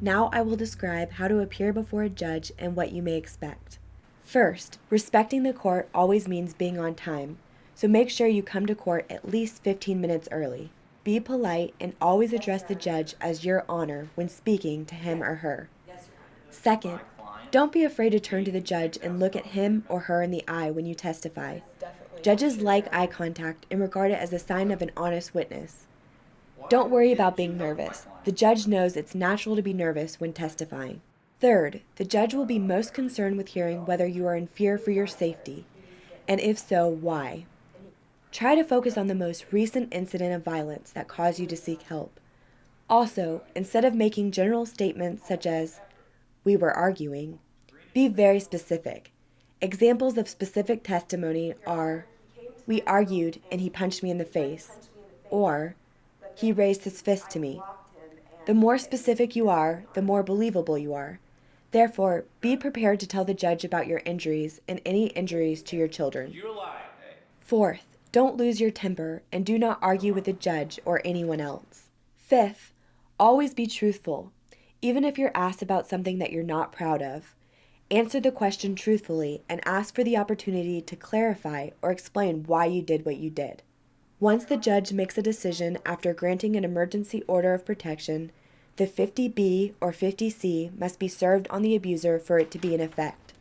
Now I will describe how to appear before a judge and what you may expect. First, respecting the court always means being on time, so make sure you come to court at least 15 minutes early. Be polite and always address the judge as Your Honor when speaking to him or her. Second, don't be afraid to turn to the judge and look at him or her in the eye when you testify. Judges like eye contact and regard it as a sign of an honest witness. Don't worry about being nervous. The judge knows it's natural to be nervous when testifying. Third, the judge will be most concerned with hearing whether you are in fear for your safety, and if so, why. Try to focus on the most recent incident of violence that caused you to seek help. Also, instead of making general statements such as, "We were arguing," be very specific. Examples of specific testimony are, "We argued and he punched me in the face," or, "He raised his fist to me." The more specific you are, the more believable you are. Therefore, be prepared to tell the judge about your injuries and any injuries to your children. Fourth, don't lose your temper and do not argue with the judge or anyone else. Fifth, always be truthful. Even if you're asked about something that you're not proud of, answer the question truthfully and ask for the opportunity to clarify or explain why you did what you did. Once the judge makes a decision after granting an emergency order of protection, the 50B or 50C must be served on the abuser for it to be in effect.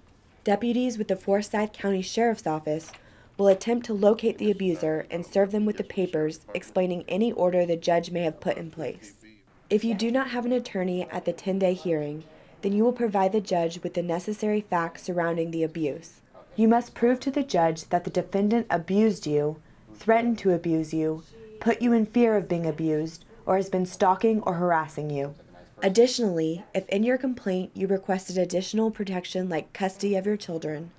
Deputies with the Forsyth County Sheriff's Office will attempt to locate the abuser and serve them with the papers explaining any order the judge may have put in place. If you do not have an attorney at the 10-day hearing, then you will provide the judge with the necessary facts surrounding the abuse. You must prove to the judge that the defendant abused you, threatened to abuse you, put you in fear of being abused, or has been stalking or harassing you. Additionally, if in your complaint you requested additional protection like custody of your children,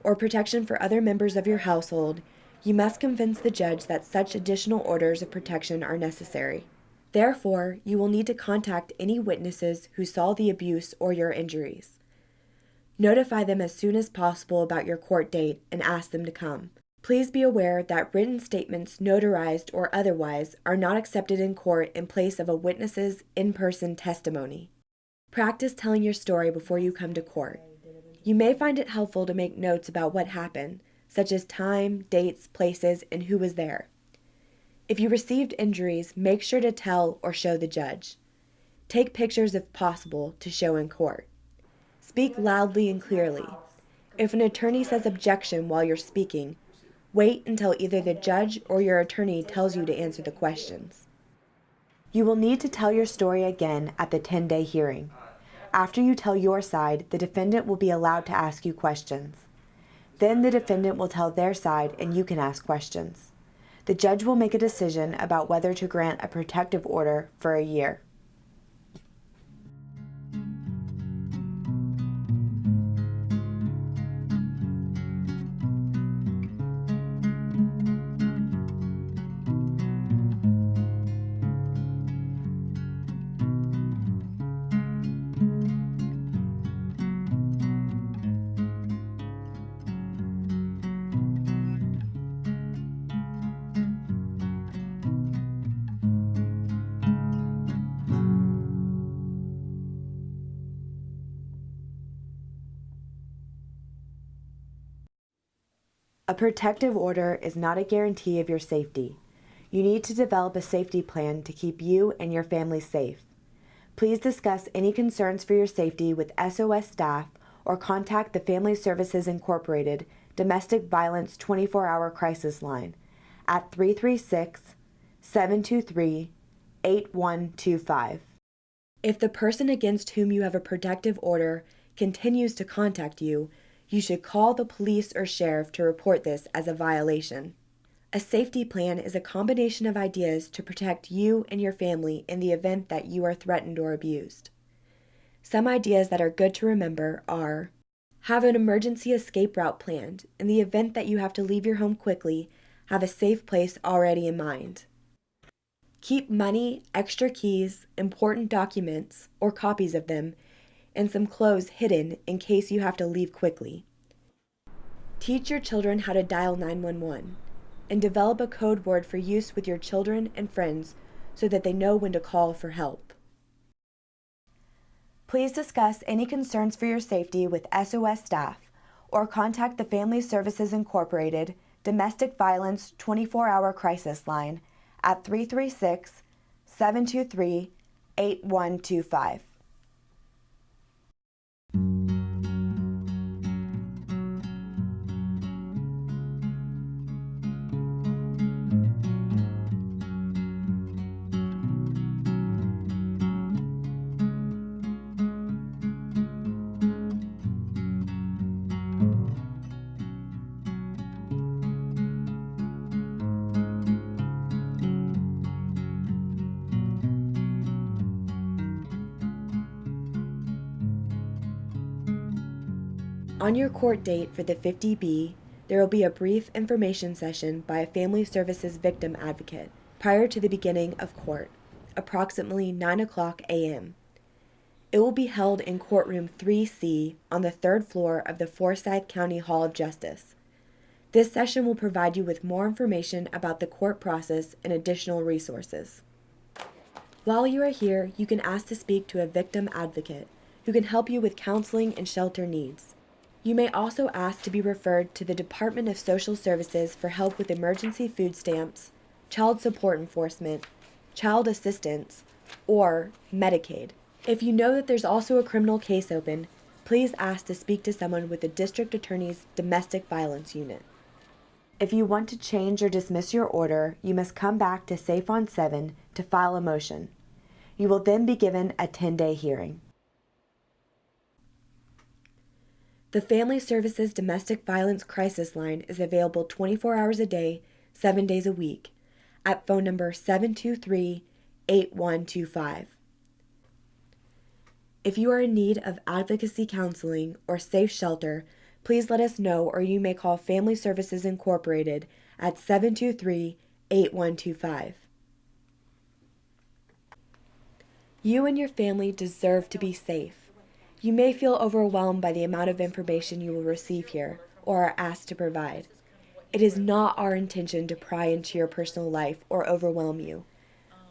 or protection for other members of your household, you must convince the judge that such additional orders of protection are necessary. Therefore, you will need to contact any witnesses who saw the abuse or your injuries. Notify them as soon as possible about your court date and ask them to come. Please be aware that written statements, notarized or otherwise, are not accepted in court in place of a witness's in-person testimony. Practice telling your story before you come to court. You may find it helpful to make notes about what happened, such as time, dates, places, and who was there. If you received injuries, make sure to tell or show the judge. Take pictures if possible to show in court. Speak loudly and clearly. If an attorney says objection while you're speaking, wait until either the judge or your attorney tells you to answer the questions. You will need to tell your story again at the 10-day hearing. After you tell your side, the defendant will be allowed to ask you questions. Then the defendant will tell their side and you can ask questions. The judge will make a decision about whether to grant a protective order for a year. A protective order is not a guarantee of your safety. You need to develop a safety plan to keep you and your family safe. Please discuss any concerns for your safety with SOS staff or contact the Family Services Incorporated Domestic Violence 24-Hour Crisis Line at 336-723-8125. If the person against whom you have a protective order continues to contact you, you should call the police or sheriff to report this as a violation. A safety plan is a combination of ideas to protect you and your family in the event that you are threatened or abused. Some ideas that are good to remember are: have an emergency escape route planned. In the event that you have to leave your home quickly, have a safe place already in mind. Keep money, extra keys, important documents, or copies of them, and some clothes hidden in case you have to leave quickly. Teach your children how to dial 911 and develop a code word for use with your children and friends so that they know when to call for help. Please discuss any concerns for your safety with SOS staff or contact the Family Services Incorporated Domestic Violence 24-Hour Crisis Line at 336-723-8125. On your court date for the 50B, there will be a brief information session by a Family Services Victim Advocate prior to the beginning of court, approximately 9 o'clock a.m. It will be held in courtroom 3C on the third floor of the Forsyth County Hall of Justice. This session will provide you with more information about the court process and additional resources. While you are here, you can ask to speak to a victim advocate who can help you with counseling and shelter needs. You may also ask to be referred to the Department of Social Services for help with emergency food stamps, child support enforcement, child assistance, or Medicaid. If you know that there's also a criminal case open, please ask to speak to someone with the District Attorney's Domestic Violence Unit. If you want to change or dismiss your order, you must come back to Safe on 7 to file a motion. You will then be given a 10-day hearing. The Family Services Domestic Violence Crisis Line is available 24 hours a day, 7 days a week, at phone number 723-8125. If you are in need of advocacy counseling or safe shelter, please let us know, or you may call Family Services Incorporated at 723-8125. You and your family deserve to be safe. You may feel overwhelmed by the amount of information you will receive here or are asked to provide. It is not our intention to pry into your personal life or overwhelm you.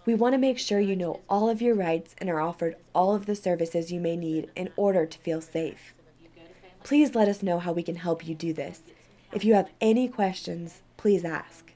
We want to make sure you know all of your rights and are offered all of the services you may need in order to feel safe. Please let us know how we can help you do this. If you have any questions, please ask.